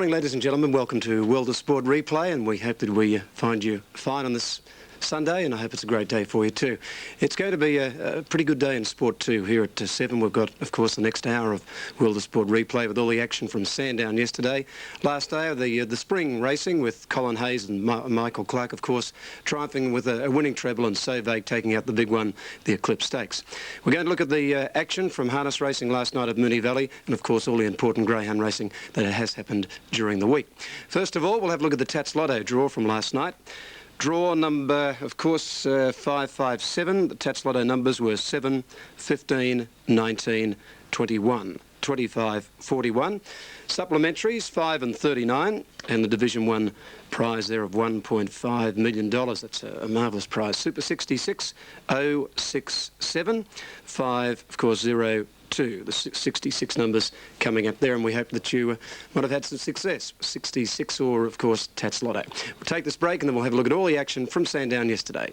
morning, ladies and gentlemen. Welcome to World of Sport Replay, and we hope that we find you fine on this Sunday, and I hope it's a great day for you too. It's going to be a pretty good day in sport too. Here at 7, we've got, of course, the next hour of World of Sport Replay with all the action from Sandown yesterday. Last day of the spring racing with Colin Hayes and Michael Clark, of course, triumphing with a winning treble, and Sovag taking out the big one, the Eclipse Stakes. We're going to look at the action from harness racing last night at Moonee Valley, and of course all the important greyhound racing that has happened during the week. First of all, we'll have a look at the Tats Lotto draw from last night. Draw number, of course, 557. The Tats Lotto numbers were 7, 15, 19, 21, 25, 41. Supplementaries, 5 and 39. And the Division 1 prize there of $1.5 million. That's a marvellous prize. Super 66, 067, 5, of course, 02. The 66 numbers coming up there, and we hope that you might have had some success. 66 or, of course, Tats Lotto. We'll take this break and then we'll have a look at all the action from Sandown yesterday.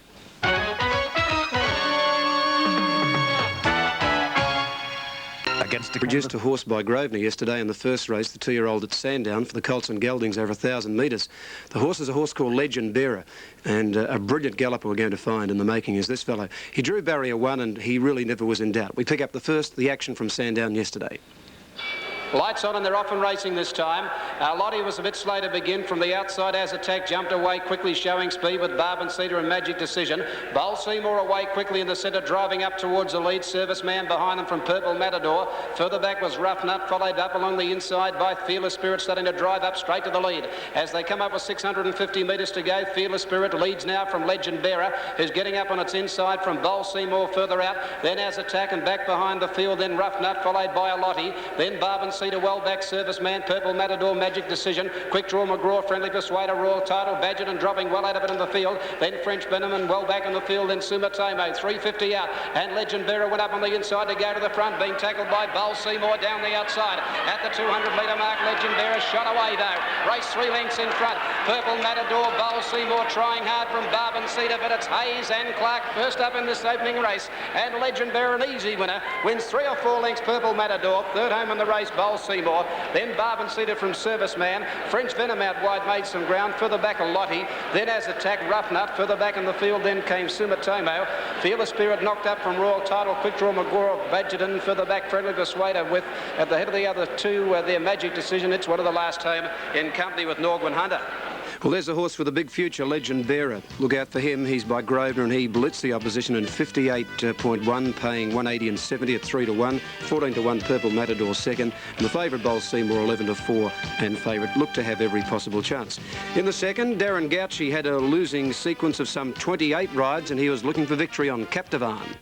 Produced a horse by Grosvenor yesterday in the first race, the 2-year-old at Sandown, for the colts and geldings over 1,000 metres. The horse is a horse called Legend Bearer, and a brilliant galloper we're going to find in the making is this fellow. He drew barrier 1 and he really never was in doubt. We pick up the action from Sandown yesterday. Lights on and they're off and racing this time. Lottie was a bit slow to begin from the outside as attack, jumped away quickly, showing speed with Barb Cedar and Magic Decision. Bowl Seymour away quickly in the centre, driving up towards the lead. Serviceman behind them from Purple Matador. Further back was Rough Nut, followed up along the inside by Fearless Spirit, starting to drive up straight to the lead. As they come up with 650 metres to go, Fearless Spirit leads now from Legend Bearer, who's getting up on its inside from Bowl Seymour further out. Then as attack and back behind the field, then Rough Nut, followed by a Lottie. Then Barb Cedar, well back, Serviceman, Purple Matador, Magic Decision, Quick Draw McGraw, Friendly Persuader, Royal Title, Badger and dropping well out of it in the field. Then French Benjamin, well back in the field. Then Sumitomo, 350 out, and Legend Bearer went up on the inside to go to the front, being tackled by Bowl Seymour down the outside. At the 200-metre mark, Legend Bearer shot away though. Race 3 lengths in front. Purple Matador, Bowl Seymour trying hard from Barb and Cedar, but it's Hayes and Clark first up in this opening race. And Legend Bearer, an easy winner, wins 3 or 4 lengths. Purple Matador, third home in the race, Bowl Seymour. Then Barb and Cedar from Serviceman. French Venom out wide, made some ground. Further back a Lottie. Then as attack, Rough Nut. Further back in the field then came Sumitomo. Fearless Spirit knocked up from Royal Title. Quick Draw McGraw, Badgerton. Further back, Friendly Persuader with at the head of the other two their Magic Decision. It's one of the last home in company with Norgwin Hunter. Well, there's a horse for the big future, Legend Bearer. Look out for him. He's by Grosvenor, and he blitzed the opposition in 58.1, paying 180 and 70 at 3 to 1, 14 to 1. Purple Matador second, and the favourite Bowl Seymour 11 to 4, and favourite looked to have every possible chance. In the second, Darren Gauci had a losing sequence of some 28 rides, and he was looking for victory on Captivan.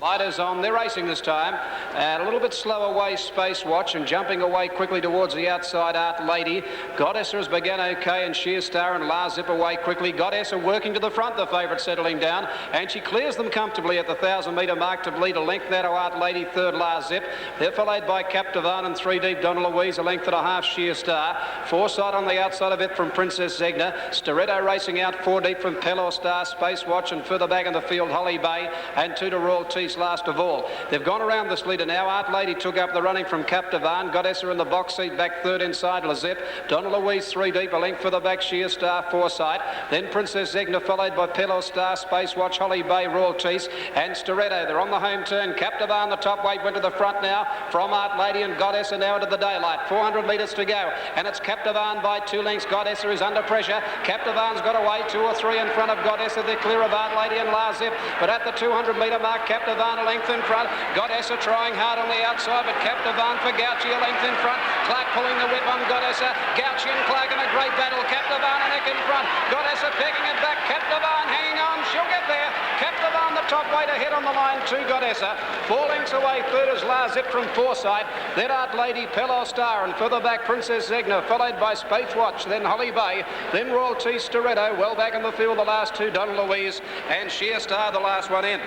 Lighters on, they're racing this time. A little bit slow away, Space Watch, and jumping away quickly towards the outside, Art Lady. Goddesser has begun okay, and Sheer Star and La Zip away quickly. Goddesser working to the front, the favourite settling down, and she clears them comfortably at the 1,000-metre mark to bleed a length now to Art Lady, third La Zip. They're followed by Captivan and 3 deep, Donna Louise, a length and a half, Sheer Star. Foresight on the outside of it from Princess Zegna. Storetto racing out 4 deep from Pelor Star, Space Watch, and further back in the field, Holly Bay, and 2 to Royal Tease last of all. They've gone around this leader now. Art Lady took up the running from Captivan. Goddesser in the box seat, back third inside, Lazip. Donna Louise 3 deep, a length for the back, Sheer Star, Foresight. Then Princess Zegna followed by Pelor Star, Space Watch, Holly Bay, Royal Tease, and Storetto. They're on the home turn. Captivan, the top weight, went to the front now from Art Lady, and Goddesser now into the daylight. 400 metres to go, and it's Captivan by 2 lengths. Goddesser is under pressure. Captivan's got away 2 or 3 in front of Goddesser. They're clear of Art Lady and Lazip, but at the 200-metre mark, Captivan a length in front. Goddesser trying hard on the outside, but Captivan for Gauci a length in front. Clark pulling the whip on Goddesser. Gauci and Clark in a great battle. Captivan a neck in front. Goddesser pegging it back. Captivan hanging on. She'll get there. Captivan the top weight ahead on the line to Goddesser. 4 lengths away. Third is Lazip from Foresight. Then Art Lady, Pelor Star, and further back Princess Zegna, followed by Space Watch, then Holly Bay, then Royal Tease, Storetto. Well back in the field, the last 2, Donna Louise, and Sheer Star, the last one in.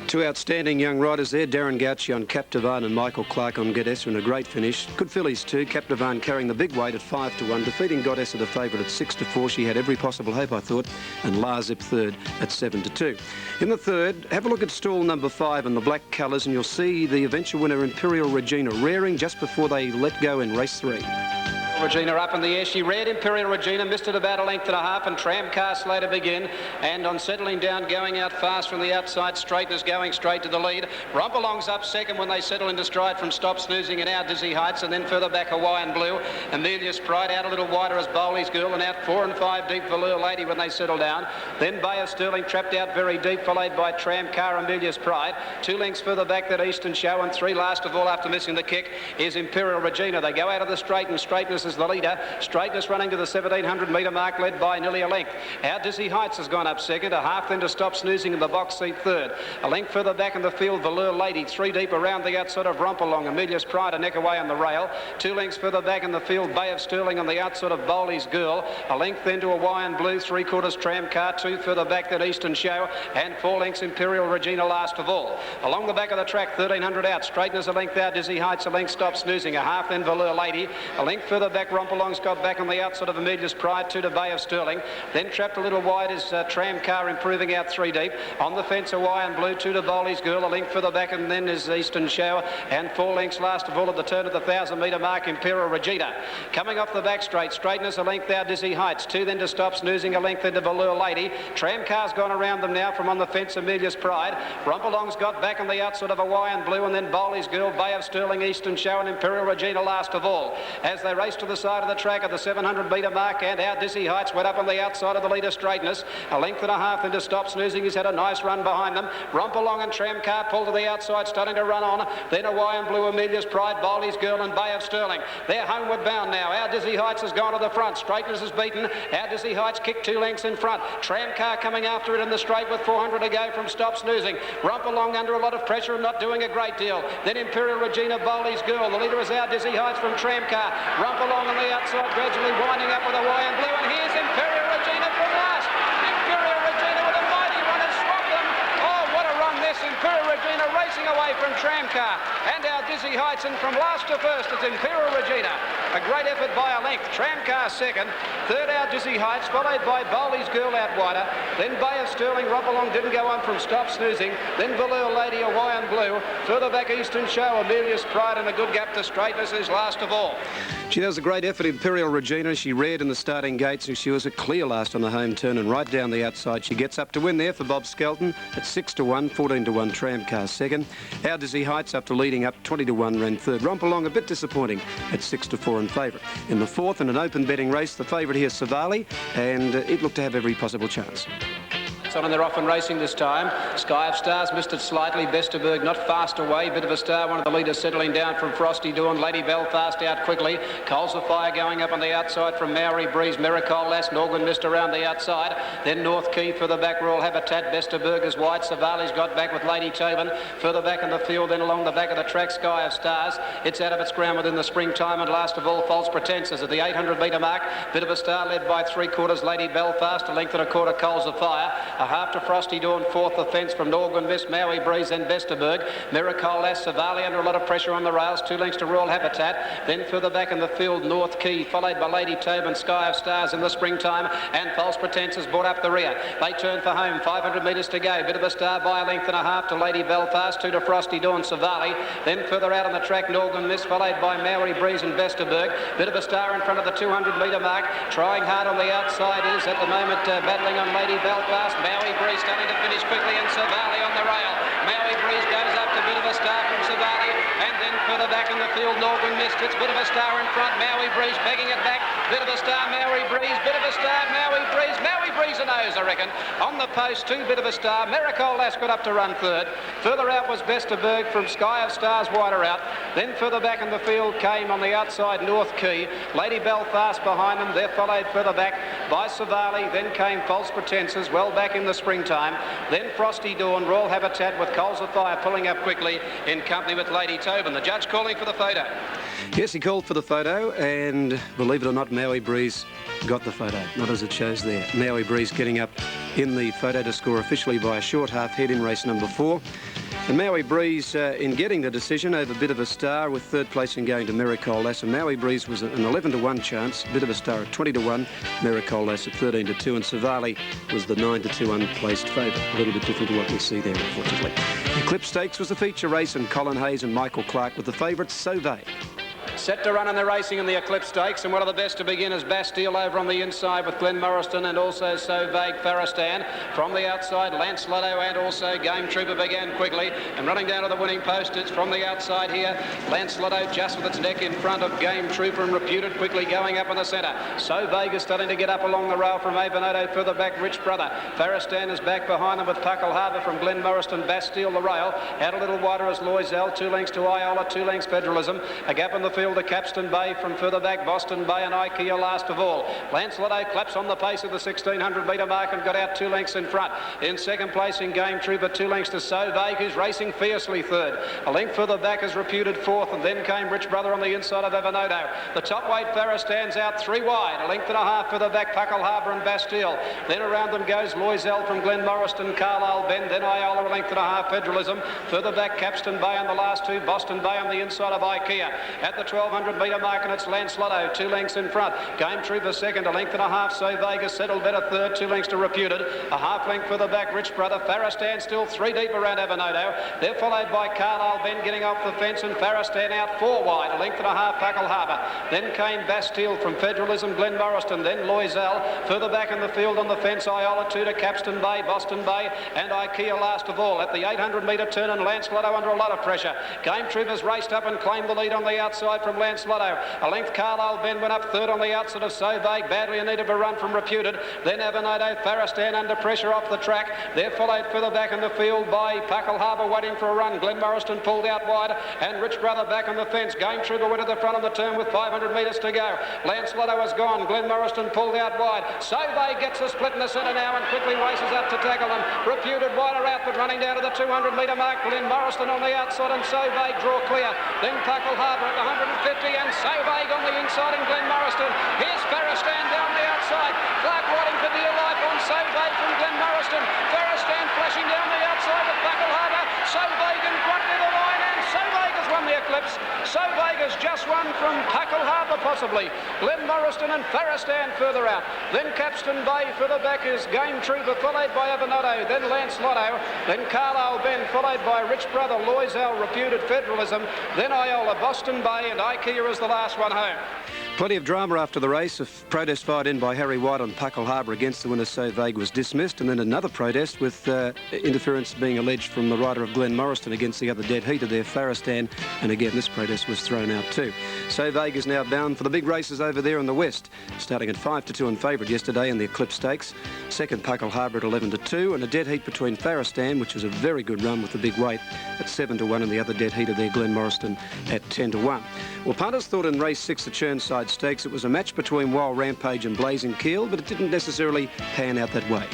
2 outstanding young riders there, Darren Gauci on Captivan and Michael Clark on Goddesser, in a great finish. Good fillies too. Captivan carrying the big weight at 5 to 1, defeating Goddesser, the favourite, at 6 to 4. She had every possible hope, I thought, and Lazip third at 7 to 2. In the third, have a look at stall number 5 in the black colours, and you'll see the eventual winner, Imperial Regina, rearing just before they let go in race 3. Regina up in the air. She read Imperial Regina, missed it about a length and a half, and Tramcar Slater begin. And on settling down, going out fast from the outside, Straightness going straight to the lead. Rompalong's up second when they settle into stride from Stop Snoozing and out Dizzy Heights, and then further back Hawaiian Blue. Amelia's Pride out a little wider as Bowley's Girl, and out 4 and 5 deep Velour Lady when they settle down. Then Bay of Sterling trapped out very deep, followed by Tramcar, Amelia's Pride. 2 lengths further back that Eastern Show, and 3 last of all after missing the kick is Imperial Regina. They go out of the straight, and Straightness is the leader. Straightness running to the 1700 metre mark, led by nearly a length. Our Dizzy Heights has gone up second, a half then to Stop Snoozing in the box seat third. A length further back in the field, Velour Lady, 3 deep around the outside of Rompalong. Amelia's Pride a neck away on the rail. 2 lengths further back in the field, Bay of Sterling on the outside of Bowley's Girl. A length then to Hawaiian Blue, 3/4 Tramcar, 2 further back that Eastern Show, and 4 lengths Imperial Regina last of all. Along the back of the track, 1300 out. Straightness a length out, Dizzy Heights a length, Stop Snoozing. A half then Velour Lady. A length further back, Rompalong's got back on the outside of Amelia's Pride, 2 to Bay of Sterling. Then trapped a little wide is Tramcar improving out 3 deep. On the fence, Hawaiian Blue, 2 to Bowley's Girl. A length further back, and then is Eastern Show, and 4 lengths last of all at the turn of the 1000 metre mark, Imperial Regina. Coming off the back straight, Straightness a length out, Dizzy Heights. 2 then to Stop Snoozing, a length into Velour Lady. Tramcar's gone around them now from on the fence, Amelia's Pride. Rompalong's got back on the outside of Hawaiian Blue, and then Bowley's Girl, Bay of Sterling, Eastern Show, and Imperial Regina last of all. As they race to the side of the track at the 700 metre mark, and our Dizzy Heights went up on the outside of the leader, Straightness. A length and a half into Stop Snoozing. He's had a nice run behind them. Rompalong and Tramcar pull to the outside, starting to run on. Then Hawaiian Blue, Amelia's Pride, Bowley's Girl, and Bay of Sterling. They're homeward bound now. Our Dizzy Heights has gone to the front. Straightness is beaten. Our Dizzy Heights kicked 2 lengths in front. Tramcar coming after it in the straight with 400 to go from Stop Snoozing. Rompalong under a lot of pressure and not doing a great deal. Then Imperial Regina, Bowley's Girl. The leader is our Dizzy Heights from Tramcar. Rompalong on the outside, gradually winding up with Hawaiian Blue, and here's Imperial Regina from last. Imperial Regina with a mighty run has swamped them. Oh, what a run this. Imperial Regina racing away from Tramcar and our Dizzy Heights, and from last to first it's Imperial Regina. A great effort by a length. Tramcar second, third our Dizzy Heights, followed by Bowley's Girl out wider, then Bay of Sterling. Rompalong didn't go on from Stop Snoozing, then Velour Lady, Hawaiian Blue, further back Eastern Show, Amelia's Pride, and a good gap to Straightness is last of all. Gee, that was a great effort, Imperial Regina. She reared in the starting gates, and she was a clear last on the home turn, and right down the outside she gets up to win there for Bob Skelton at 6 to 1, 14 to 1 Tramcar second. Our Dizzy Heights, after leading up 20 to 1, ran third. Rompalong a bit disappointing at 6 to 4 in favourite. In the fourth, in an open betting race, the favourite here, Savali, and it looked to have every possible chance. On and they're off and racing this time. Sky of Stars missed it slightly. Vesterberg not fast away. Bit of a star, one of the leaders settling down from Frosty Dawn. Lady Belfast out quickly. Coals of Fire going up on the outside from Maori Breeze. Miracole Lass, Norgan missed around the outside. Then North Key for the back, Royal Habitat. Vesterberg is wide. Savali's got back with Lady Tobin. Further back in the field, then along the back of the track, Sky of Stars. It's out of its ground within the springtime, and last of all, False Pretences at the 800 metre mark. Bit of a star led by 3/4 Lady Belfast. A length and a quarter Coals of Fire. A half to Frosty Dawn, fourth the fence from Norgan Miss, Maui Breeze, and Vesterberg. Miracole Lass, Savali under a lot of pressure on the rails, 2 lengths to Royal Habitat. Then further back in the field, North Key, followed by Lady Tobin, Sky of Stars in the springtime, and False Pretences brought up the rear. They turn for home, 500 metres to go. Bit of a star by a length and a half to Lady Belfast, 2 to Frosty Dawn, Savali. Then further out on the track, Norgan Miss, followed by Maui Breeze and Vesterberg. Bit of a star in front of the 200 metre mark. Trying hard on the outside is at the moment battling on Lady Belfast. Maui Breeze starting to finish quickly, and Savali on the rail. Maui Breeze goes up to bit of a star from Savali, and then further back in the field, Norgan missed. It's bit of a star in front. Maui Breeze begging it back. Bit of a star, Maui Breeze. Bit of a star, Maui Breeze. Maui Breeze a nose, I reckon. On the post, 2 bit of a star. Miracole Lass got up to run third. Further out was Vesterberg from Sky of Stars, wider out. Then further back in the field came on the outside North Key. Lady Belfast behind them. They're followed further back by Savali. Then came False Pretences, well back in the springtime. Then Frosty Dawn, Royal Habitat with Coals of Fire pulling up quickly in company with Lady Tobin. The judge calling for the photo. Yes, he called for the photo, and believe it or not, Maui Breeze got the photo, not as it shows there. Maui Breeze getting up in the photo to score officially by a short half head in race number 4. And Maui Breeze in getting the decision over Bit of a Star, with third place in going to Miracole Lass. And Maui Breeze was an 11 to 1 chance, Bit of a Star at 20 to 1, Miracole Lass at 13 to 2, and Savali was the 9 to 2 unplaced favourite. A little bit different to what we see there, unfortunately. Eclipse Stakes was the feature race, and Colin Hayes and Michael Clark with the favourites, Sauve. Set to run in the racing in the Eclipse Stakes, and one of the best to begin is Bastille over on the inside with Glen Morriston and also So Vague Farristan. From the outside, Lance Lotto and also Game Trooper began quickly, and running down to the winning post, it's from the outside here. Lance Lotto just with its neck in front of Game Trooper, and Reputed quickly going up in the centre. So Vague is starting to get up along the rail from Abernado, further back Rich Brother. Farristan is back behind them with Puckle Harbour from Glen Morriston, Bastille the rail. Out a little wider as Loisel, 2 lengths to Iola, 2 lengths Federalism. A gap in the field to Capstan Bay from further back, Boston Bay and Ikea last of all. Lance Lotto claps on the pace of the 1600 metre mark and got out 2 lengths in front. In second place in Game Trooper, 2 lengths to So Vague, who's racing fiercely third. A length further back is Reputed fourth, and then came Rich Brother on the inside of Evernodo. The top weight Farah stands out 3 wide, a length and a half further back Puckle Harbour and Bastille. Then around them goes Loisel from Glen Morriston, Carlisle Bend, then Iola, a length and a half Federalism. Further back Capstan Bay and the last 2, Boston Bay on the inside of Ikea. At the 1200 metre mark, and it's Lance Lotto, 2 lengths in front. Game Trooper second, a length and a half. So Vegas settled better third, 2 lengths to Reputed. A half length further back Rich Brother. Farristan still 3 deep around Evernodo. They're followed by Carlisle Bend getting off the fence, and Farristan out 4 wide, a length and a half Puckle Harbour. Then came Bastille from Federalism, Glen Morriston, then Loisel. Further back in the field on the fence, Iola 2 to Capstan Bay, Boston Bay and Ikea last of all. At the 800 metre turn, and Lance Lotto under a lot of pressure. Game Troopers raced up and claimed the lead on the outside from Lance Lotto. A length Carlisle Bend went up third on the outside of So Vague, badly in need of a run from Reputed. Then Evernodo, Farristan under pressure off the track. They're followed further back in the field by Puckle Harbour waiting for a run. Glen Morriston pulled out wide, and Rich Brother back on the fence. Game Trooper went to the front on the turn with 500 metres to go. Lance Lotto has gone. Glen Morriston pulled out wide. So Vague gets a split in the centre now and quickly races up to tackle them. Reputed wider out, but running down to the 200 metre mark. Glen Morriston on the outside and So Vague draw clear. Then Puckle Harbour at the 150 and So Vague on the inside and Glen Morriston. Here's Farristan down the outside. Clark riding for dear life on So Vague from Glen Morriston. Farristan flashing down the outside with Puckle Harbour. So Vague in front near the line, and So Vague has won the Eclipse. So Vague has just won from Puckle Harbour possibly. Glen Morriston and Farristan further out. Then Capstan Bay further back is Game Trooper, followed by Evernodo. Then Lance Lotto. Then Carlisle Bend, followed by Rich Brother, Loisel, Reputed, Federalism. Then Iola, Boston Bay and Ikea is the last one home. Plenty of drama after the race. A protest fired in by Harry White on Puckle Harbour against the winner So Vague was dismissed, and then another protest with interference being alleged from the rider of Glen Morriston against the other dead heater there, Farristan, and again this protest was thrown out too. So Vague is now bound for the big races over there in the west, starting at 5-2 in favourite yesterday in the Eclipse Stakes. Second Puckle Harbour at 11-2, and a dead heat between Farristan, which was a very good run with the big weight, at 7-1, and the other dead heater there, Glen Morriston, at 10-1. Well, punters thought in race 6 at Churnside Stakes it was a match between Wild Rampage and Blazing Keel, but it didn't necessarily pan out that way.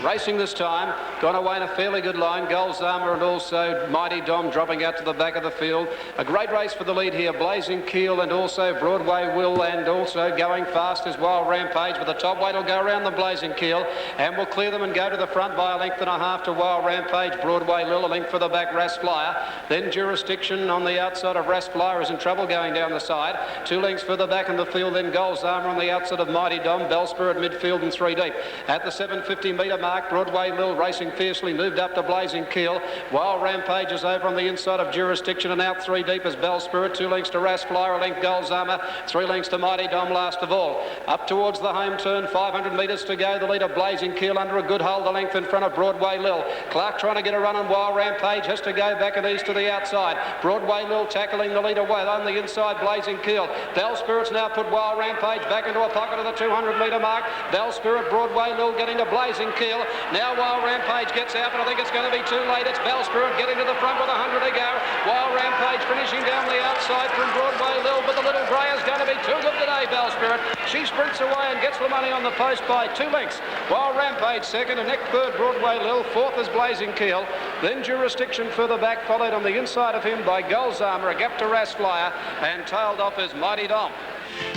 Racing this time, gone away in a fairly good line. Golzama and also Mighty Dom dropping out to the back of the field. A great race for the lead here. Blazing Keel and also Broadway Will, and also going fast is Wild Rampage, but the top weight will go around the Blazing Keel and will clear them and go to the front by a length and a half to Wild Rampage. Broadway Lil, a length for the back, Ras Flyer. Then Jurisdiction on the outside of Ras Flyer is in trouble going down the side. 2 lengths further back in the field, then Golzama on the outside of Mighty Dom. Bellspur at midfield and 3 deep. At the 750 metre mark, Broadway Lil racing fiercely, moved up to Blazing Keel. Wild Rampage is over on the inside of Jurisdiction and out 3 deep as Bell Spirit. 2 lengths to Ras Flyer, a length Golzama, 3 lengths to Mighty Dom last of all. Up towards the home turn, 500 metres to go. The leader Blazing Keel under a good hold, a length in front of Broadway Lil. Clark trying to get a run on Wild Rampage, has to go back and east to the outside. Broadway Lil tackling the leader well on the inside, Blazing Keel. Bell Spirit's now put Wild Rampage back into a pocket of the 200 metre mark. Bell Spirit, Broadway Lil getting to Blazing Keel. Now Wild Rampage gets out, but I think it's going to be too late. It's Bell Spirit getting to the front with 100 to go. Wild Rampage finishing down the outside from Broadway Lil, but the little grey is going to be too good today, Bell Spirit. She sprints away and gets the money on the post by 2 lengths. Wild Rampage second, and next third Broadway Lil. Fourth is Blazing Keel. Then Jurisdiction further back, followed on the inside of him by Golzama, a gap to Ras Flyer, and tailed off is Mighty Dom.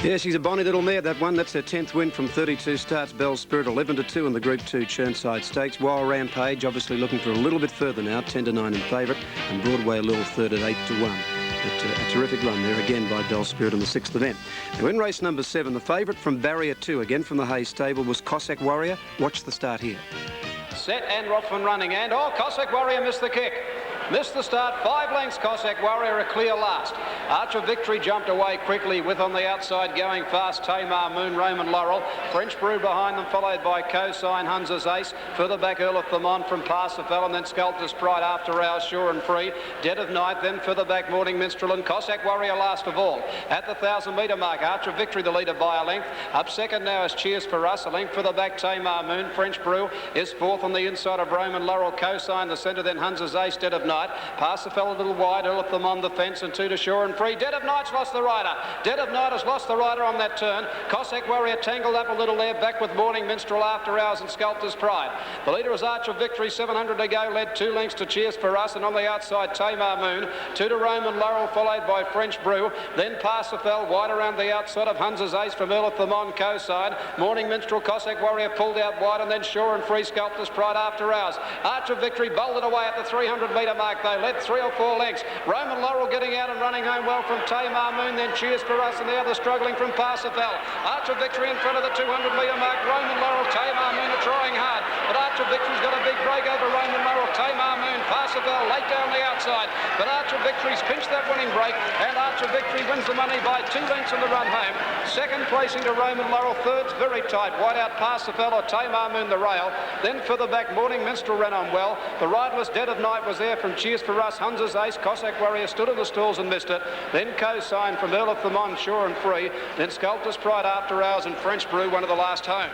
Yeah, she's a bonny little mare, that one. That's her 10th win from 32 starts. Bell Spirit 11-2 in the Group 2 Churnside Stakes. Wild Rampage obviously looking for a little bit further now, 10-9 in favourite, and Broadway Lil third at 8-1. A terrific run there again by Bell Spirit in the 6th event. Now in race number 7, the favourite from Barrier 2, again from the Hayes stable, was Cossack Warrior. Watch the start here. Set and Rothman running, and Cossack Warrior missed the kick. Missed the start, 5 lengths Cossack Warrior, a clear last. Arch of Victory jumped away quickly with on the outside going fast Tamar Moon, Roman Laurel. French Brew behind them, followed by Cosine, Hunza's Ace. Further back Earl of Thermont from Parsifal, and then Sculptor's Pride after hours, Sure and Free. Dead of Night, then further back Morning Minstrel and Cossack Warrior last of all. At the 1,000-metre mark, Arch of Victory the leader by a length. Up second now is Cheers for Us. A length further back Tamar Moon. French Brew is fourth on the inside of Roman Laurel. Cosine the centre, then Hunza's Ace. Dead of Night. Parsifal a little wide. Earl of Thermont the fence, and two to Sure and Free. Dead of Night's lost the rider. Dead of Night has lost the rider on that turn. Cossack Warrior tangled up a little there, back with Morning Minstrel after hours and Sculptor's Pride. The leader is Arch of Victory, 700 to go, led 2 lengths to Cheers for Us, and on the outside Tamar Moon, 2 to Roman Laurel, followed by French Brew, then Parsifal, wide around the outside of Hunza's Ace from Earl of Thermont, Cosine. Morning Minstrel, Cossack Warrior pulled out wide, and then Sure and Free, Sculptor's Pride after hours. Arch of Victory bolted away at the 300-metre mark, though, led 3 or 4 lengths. Roman Laurel getting out and running home well from Tamar Moon, then Cheers for Us, and the other struggling from Parsifal. Arch of Victory in front of the 200-metre mark. Roman Laurel, Tamar Moon are trying hard, but Arch of Victory's got a big break over Roman Laurel. Tamar Moon, Parsifal late down the outside, but Arch of Victory's pinched that winning break, and Arch of Victory wins the money by 2 lengths on the run home. Second placing to Roman Laurel, third's very tight, wide out Parsifal or Tamar Moon the rail. Then further back Morning Minstrel ran on well. The riderless Dead of Night was there from Cheers for Us. Hunza's Ace, Cossack Warrior stood in the stalls and missed it. Then Cosine from Earl of Thermont, Sure and Free. Then Sculptor's Pride after hours, and French Brew one of the last home.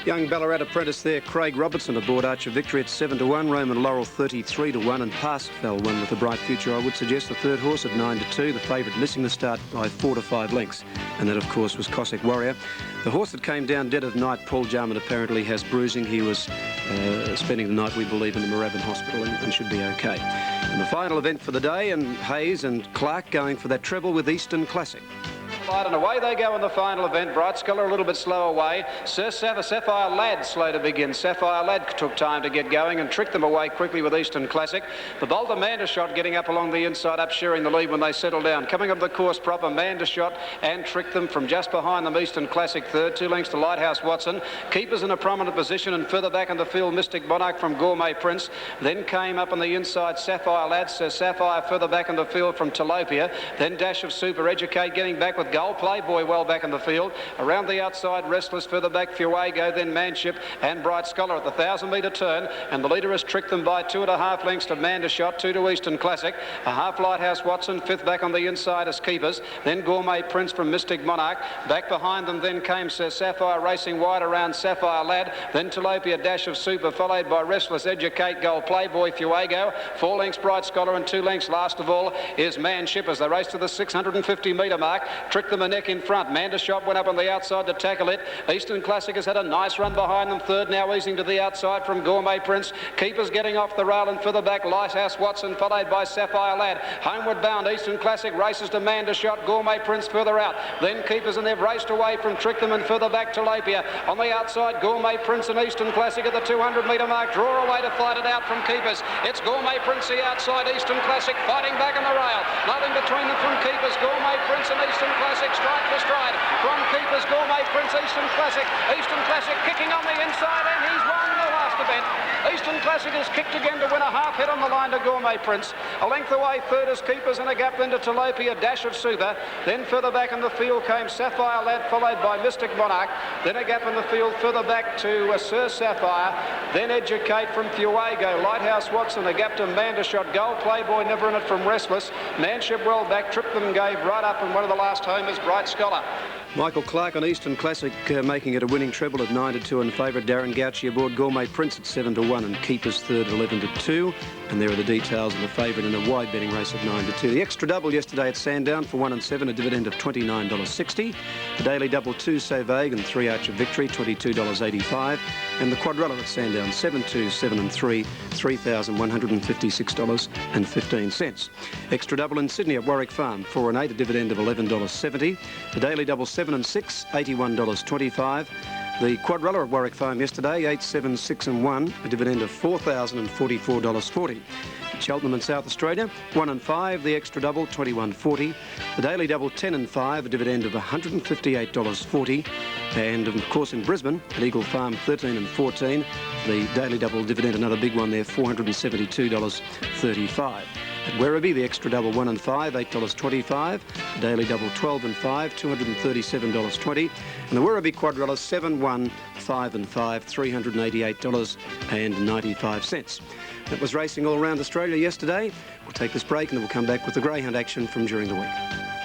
Young Ballarat apprentice there, Craig Robertson, aboard Arch of Victory at 7 to 1, Roman Laurel 33 to 1, and Parsifal won with a bright future. I would suggest the third horse at 9 to 2, the favourite missing the start by 4 to 5 lengths, and that of course was Cossack Warrior. The horse that came down Dead of Night, Paul Jarman, apparently has bruising. He was spending the night, we believe, in the Moorabbin Hospital and should be okay. And the final event for the day, and Hayes and Clark going for that treble with Eastern Classic. And away they go in the final event. Bright Scholar a little bit slow away. Sir Sapphire Lad slow to begin. Sapphire Lad took time to get going and tricked them away quickly with Eastern Classic. The Bolt Mandershot getting up along the inside, up sharing the lead when they settle down. Coming up the course proper, Mandershot and tricked them from just behind them. Eastern Classic third, 2 lengths to Lighthouse Watson. Keepers in a prominent position, and further back in the field Mystic Monarch from Gourmet Prince. Then came up on the inside Sapphire Lad. Sir Sapphire further back in the field from Tilapia. Then Dash of Super Educate getting back with Gold Playboy well back in the field. Around the outside Restless, further back Fuego, then Manship and Bright Scholar at the 1,000-metre turn, and the leader has tricked them by 2.5 lengths to Mandershot, 2 to Eastern Classic. A half Lighthouse Watson, 5th back on the inside as Keepers, then Gourmet Prince from Mystic Monarch. Back behind them then came Sir Sapphire racing wide around Sapphire Lad, then Tilapia, Dash of Super, followed by Restless, Educate, Gold Playboy, Fuego. 4 lengths Bright Scholar, and 2 lengths last of all is Manship as they race to the 650-metre mark. Tricked them a neck in front. Mandershot went up on the outside to tackle it. Eastern Classic has had a nice run behind them. Third now easing to the outside from Gourmet Prince. Keepers getting off the rail, and further back Lighthouse Watson, followed by Sapphire Lad. Homeward bound Eastern Classic races to Mandershot. Gourmet Prince further out. Then Keepers, and they've raced away from Trick Them and further back to Tilapia. On the outside Gourmet Prince and Eastern Classic at the 200-metre mark. Draw away to fight it out from Keepers. It's Gourmet Prince the outside. Eastern Classic fighting back on the rail. Nothing between them from Keepers. Gourmet Prince and Eastern Classic stride for stride. From Keepers, Gourmet Prince, Eastern Classic. Eastern Classic kicking on the inside, and he's won the last event. Eastern Classic has kicked again to win a half head on the line to Gourmet Prince. A length away, third is Keepers, and a gap then to Tilapia, Dash of Super. Then further back in the field came Sapphire Lad, followed by Mystic Monarch. Then a gap in the field further back to Sir Sapphire. Then Educate from Fuego. Lighthouse Watson, a gap to Mandershot. Gold Playboy never in it from Restless. Manship well back, tripped them, gave right up, and one of the last homers, Bright Scholar. Michael Clark on Eastern Classic making it a winning treble at 9 to 2 in favourite. Darren Gauci aboard Gourmet Prince at 7 to 1 and Keepers third at 11 to 2. And there are the details of the favourite in a wide betting race at 9 to 2. The extra double yesterday at Sandown for 1 and 7, a dividend of $29.60. The daily double 2 So Vague and 3 Arch of Victory, $22.85. And the quadrilla at Sandown 7, 2, 7 and 3, $3,156.15. Extra double in Sydney at Warwick Farm 4 and 8, a dividend of $11.70. The daily double 7 and 6, $81.25. The quadrilla at Warwick Farm yesterday, 8, 7, 6 and 1, a dividend of $4,044.40. Cheltenham in South Australia, 1 and 5, the extra double, $21.40. The daily double, 10 and 5, a dividend of $158.40. And of course in Brisbane, at Eagle Farm, 13 and 14, the daily double dividend, another big one there, $472.35. At Werribee, the extra double 1 and 5, $8.25. The daily double 12 and 5, $237.20. And the Werribee Quadrilla 7, 1, 5 and 5, $388.95. That was racing all around Australia yesterday. We'll take this break and then we'll come back with the greyhound action from during the week.